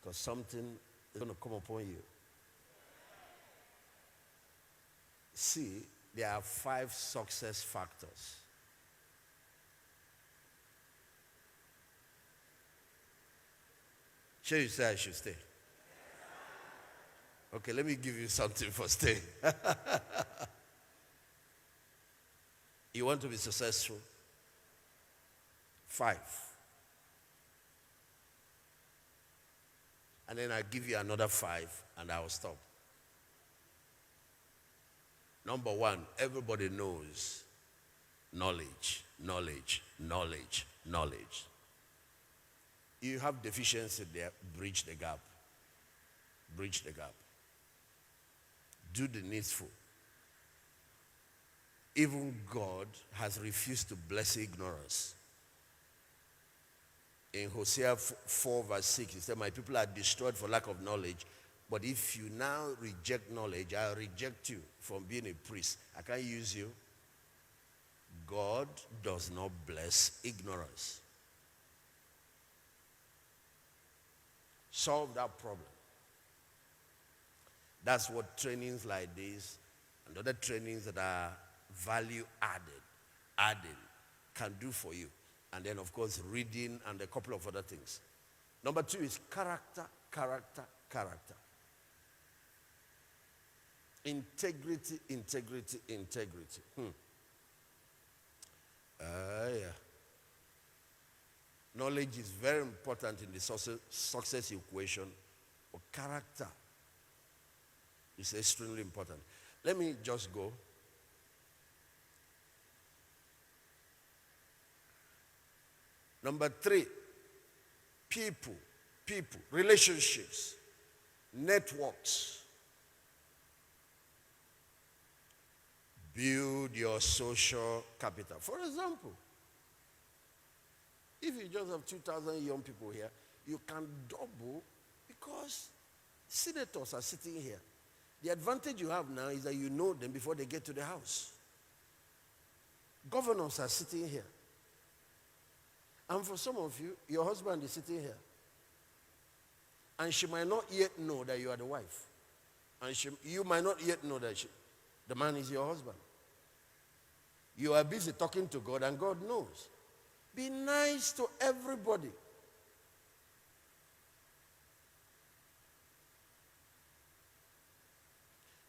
because something is going to come upon you. See, there are 5 success factors. Sure, you say I should stay. Okay, let me give you something for stay. You want to be successful? 5. And then I'll give you another 5 and I'll stop. Number 1, everybody knows knowledge, knowledge, knowledge, knowledge. You have deficiency there, bridge the gap. Bridge the gap. Do the needful. Even God has refused to bless ignorance. In Hosea 4 verse 6, he said, my people are destroyed for lack of knowledge. But if you now reject knowledge, I'll reject you from being a priest. I can't use you. God does not bless ignorance. Solve that problem. That's what trainings like this and other trainings that are value added can do for you. And then, of course, reading and a couple of other things. Number 2 is character, character, character. Integrity, integrity, integrity. Yeah. Knowledge is very important in the success equation, but character is extremely important. Let me just go. Number 3, people, relationships, networks. Build your social capital. For example, if you just have 2,000 young people here, you can double because senators are sitting here. The advantage you have now is that you know them before they get to the house. Governors are sitting here. And for some of you, your husband is sitting here. And she might not yet know that you are the wife. And you might not yet know that the man is your husband. You are busy talking to God and God knows. Be nice to everybody.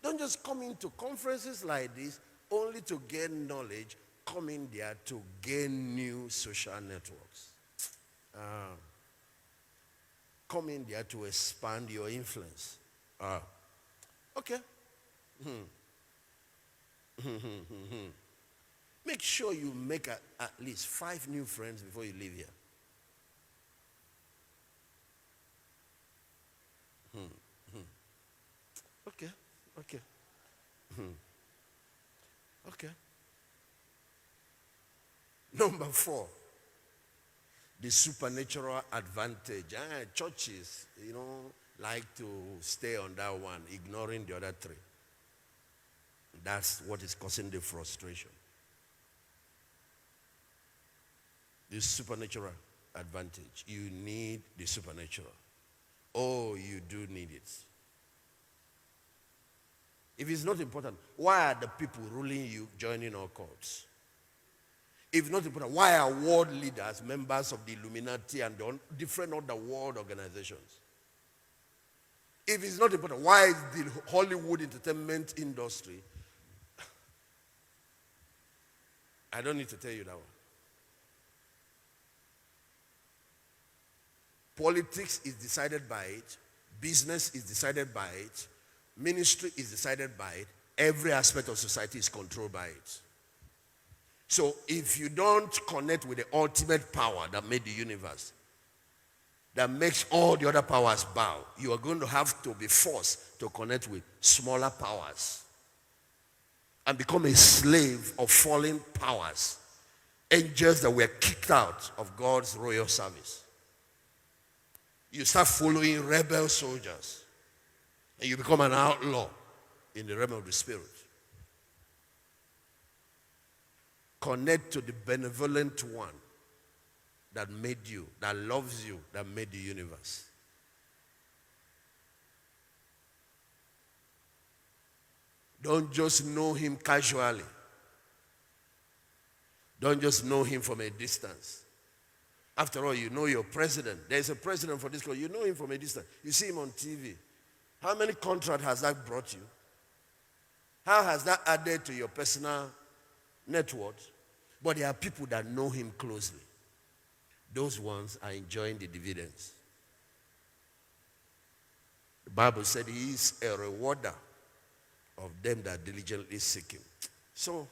Don't just come into conferences like this only to gain knowledge. Come in there to gain new social networks. Come in there to expand your influence. Okay. Make sure you make at least 5 new friends before you leave here. Okay. Okay. Number 4, the supernatural advantage. Churches, like to stay on that one, ignoring the other 3. That's what is causing the frustration. The supernatural advantage. You need the supernatural. Oh, you do need it. If it's not important, why are the people ruling you joining our cults? If not important, why are world leaders members of the Illuminati and different other world organizations? If it's not important, why is the Hollywood entertainment industry? I don't need to tell you that one. Politics is decided by it. Business is decided by it. Ministry is decided by it. Every aspect of society is controlled by it. So if you don't connect with the ultimate power that made the universe, that makes all the other powers bow, you are going to have to be forced to connect with smaller powers and become a slave of fallen powers, angels that were kicked out of God's royal service. You start following rebel soldiers and you become an outlaw in the realm of the spirit. Connect to the benevolent one that made you, that loves you, that made the universe. Don't just know him casually. Don't just know him from a distance. After all, you know your president. There's a president for this country. You know him from a distance. You see him on TV. How many contracts has that brought you? How has that added to your personal net worth? But there are people that know him closely. Those ones are enjoying the dividends. The Bible said he is a rewarder of them that diligently seek him. So,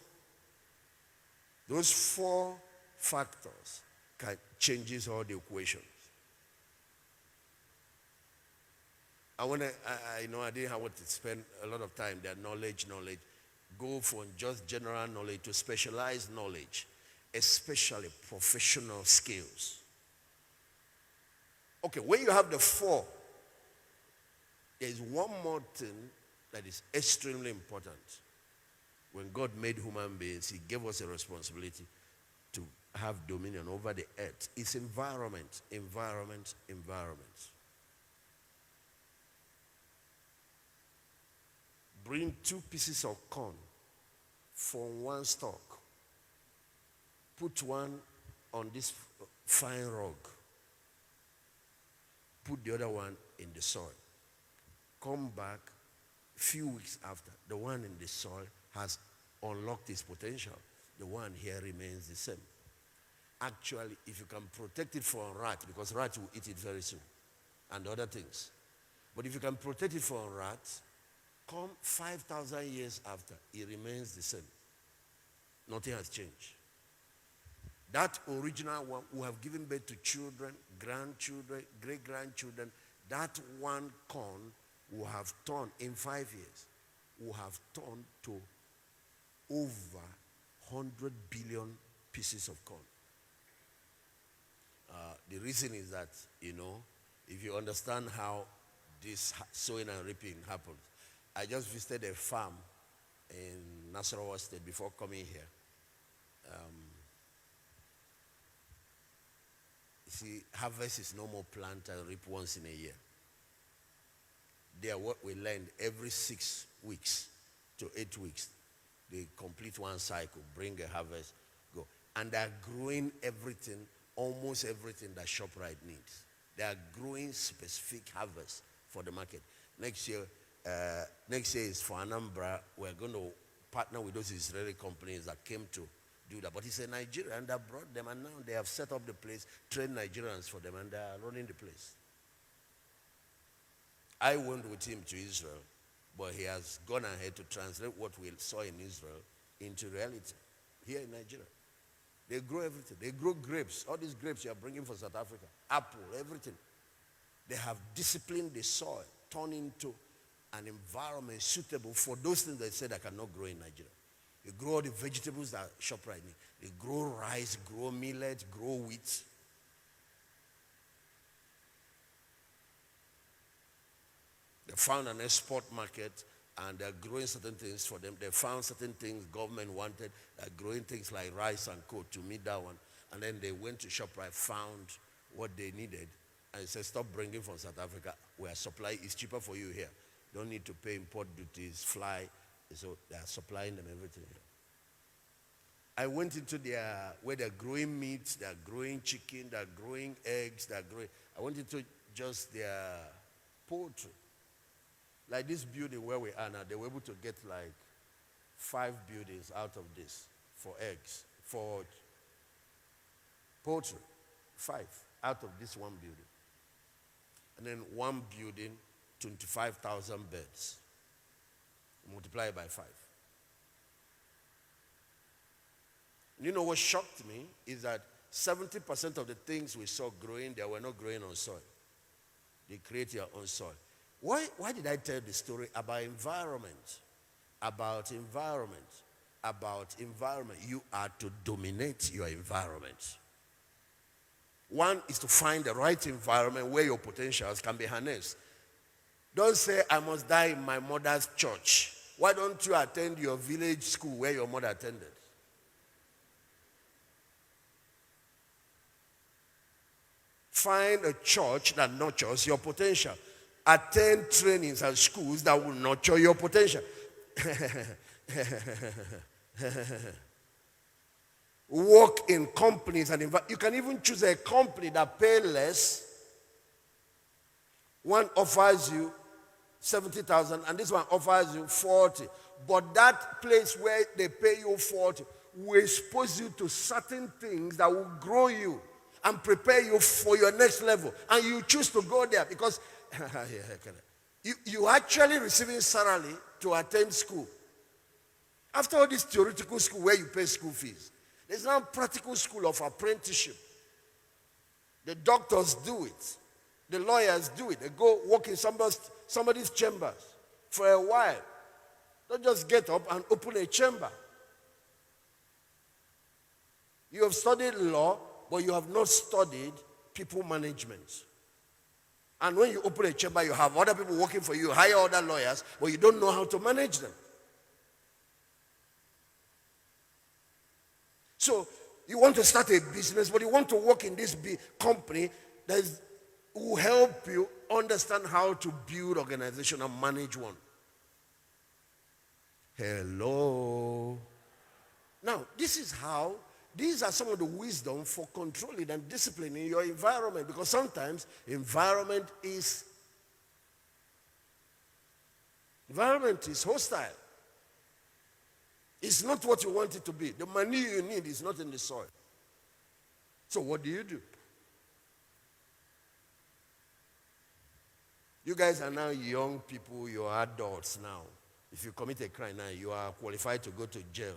those 4 factors changes all the equations. I didn't want to spend a lot of time there. Knowledge. Go from just general knowledge to specialized knowledge, especially professional skills. Okay, when you have the 4, there is one more thing that is extremely important. When God made human beings, he gave us a responsibility to have dominion over the earth. It's environment. Bring 2 pieces of corn from one stalk. Put one on this fine rock. Put the other one in the soil. Come back a few weeks after. The one in the soil has unlocked its potential. The one here remains the same. Actually, if you can protect it from rat, because rat will eat it very soon, and other things. But if you can protect it from rats, come 5,000 years after, it remains the same. Nothing has changed. That original one who have given birth to children, grandchildren, great-grandchildren, that one corn will have turned in 5 years, will have turned to over 100 billion pieces of corn. The reason is that, if you understand how this sowing and reaping happens. I just visited a farm in Nasarawa State before coming here. See, harvest is no more plant and reap once in a year. There, what we learned every 6 weeks to 8 weeks, they complete one cycle, bring a harvest, go. And they are growing everything, almost everything that ShopRite needs. They are growing specific harvest for the market. Next year is for Anambra. We're going to partner with those Israeli companies that came to do that. But it's a Nigerian that brought them, and now they have set up the place, trained Nigerians for them, and they are running the place. I went with him to Israel, but he has gone ahead to translate what we saw in Israel into reality here in Nigeria. They grow everything. They grow grapes. All these grapes you are bringing from South Africa, apple, everything. They have disciplined the soil, turned into an environment suitable for those things they said that cannot grow in Nigeria. They grow all the vegetables that ShopRite need. They grow rice, grow millet, grow wheat. They found an export market, and they're growing certain things for them. They found certain things government wanted. They're growing things like rice and co to meet that one. And then they went to ShopRite, found what they needed, and said, stop bringing from South Africa. Where supply is cheaper for you here. Don't need to pay import duties, fly. So they are supplying them everything here. I went into where they're growing meat, they're growing chicken, they're growing eggs, I went into just their poultry. Like this building where we are now, they were able to get like 5 buildings out of this for eggs, for poultry. 5 out of this one building. And then one building, 25,000 beds. Multiply it by 5. You know what shocked me is that 70% of the things we saw growing, they were not growing on soil. They create your own soil. Why did I tell the story about environment? About environment. About environment. You are to dominate your environment. One is to find the right environment where your potentials can be harnessed. Don't say, I must die in my mother's church. Why don't you attend your village school where your mother attended? Find a church that nurtures your potential. Attend trainings and schools that will nurture your potential. work in companies and you can even choose a company that pay less. One offers you 70,000 and this one offers you 40. But that place where they pay you 40 will expose you to certain things that will grow you and prepare you for your next level. And you choose to go there because you actually receiving salary to attend school. After all this theoretical school where you pay school fees, there's now practical school of apprenticeship. The doctors do it. The lawyers do it. They go work in somebody's chambers for a while. Don't just get up and open a chamber. You have studied law, but you have not studied people management. And when you open a chamber, you have other people working for you, hire other lawyers, but you don't know how to manage them. So you want to start a business, but you want to work in this big company that will help you understand how to build organization and manage one. Hello. Now, these are some of the wisdom for controlling and disciplining your environment, because sometimes environment is hostile. It's not what you want it to be. The money you need is not in the soil. So what do? You guys are now young people, you're adults now. If you commit a crime now, you are qualified to go to jail.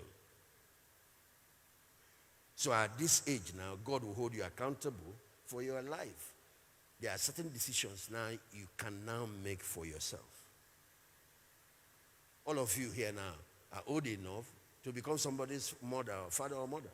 So at this age now, God will hold you accountable for your life. There are certain decisions now you can now make for yourself. All of you here now are old enough to become somebody's mother or father or mother.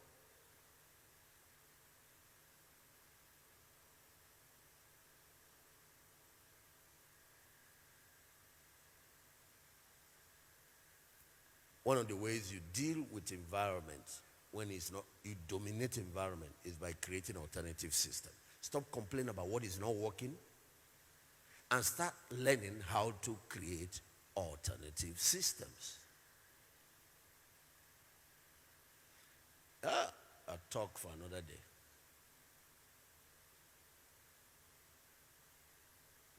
One of the ways you deal with environment when it's not, you dominate environment, is by creating alternative system. Stop complaining about what is not working and start learning how to create alternative systems. A talk for another day.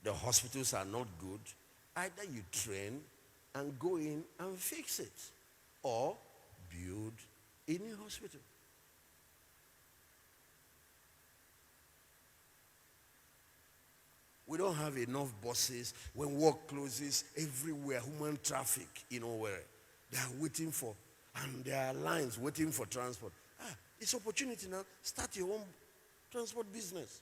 The hospitals are not good. Either you train and go in and fix it, or build a new hospital. We don't have enough buses. When work closes, everywhere, human traffic, where they are waiting for, and there are lines waiting for transport. It's opportunity now. Start your own transport business.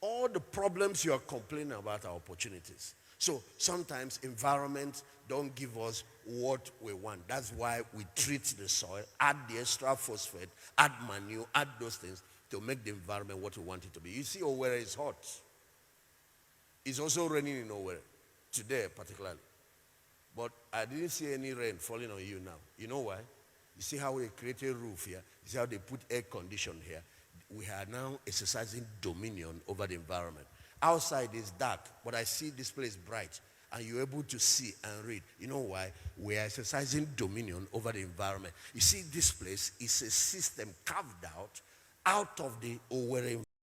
All the problems you are complaining about are opportunities. So sometimes environment don't give us what we want. That's why we treat the soil, add the extra phosphate, add manure, add those things to make the environment what we want it to be. You see, Owerri is hot. It's also raining in Owerri, today particularly. But I didn't see any rain falling on you now. You know why? You see how they create a roof here? You see how they put air condition here? We are now exercising dominion over the environment. Outside is dark, but I see this place bright, and you're able to see and read. You know why? We are exercising dominion over the environment. You see, this place is a system carved out of the Owerri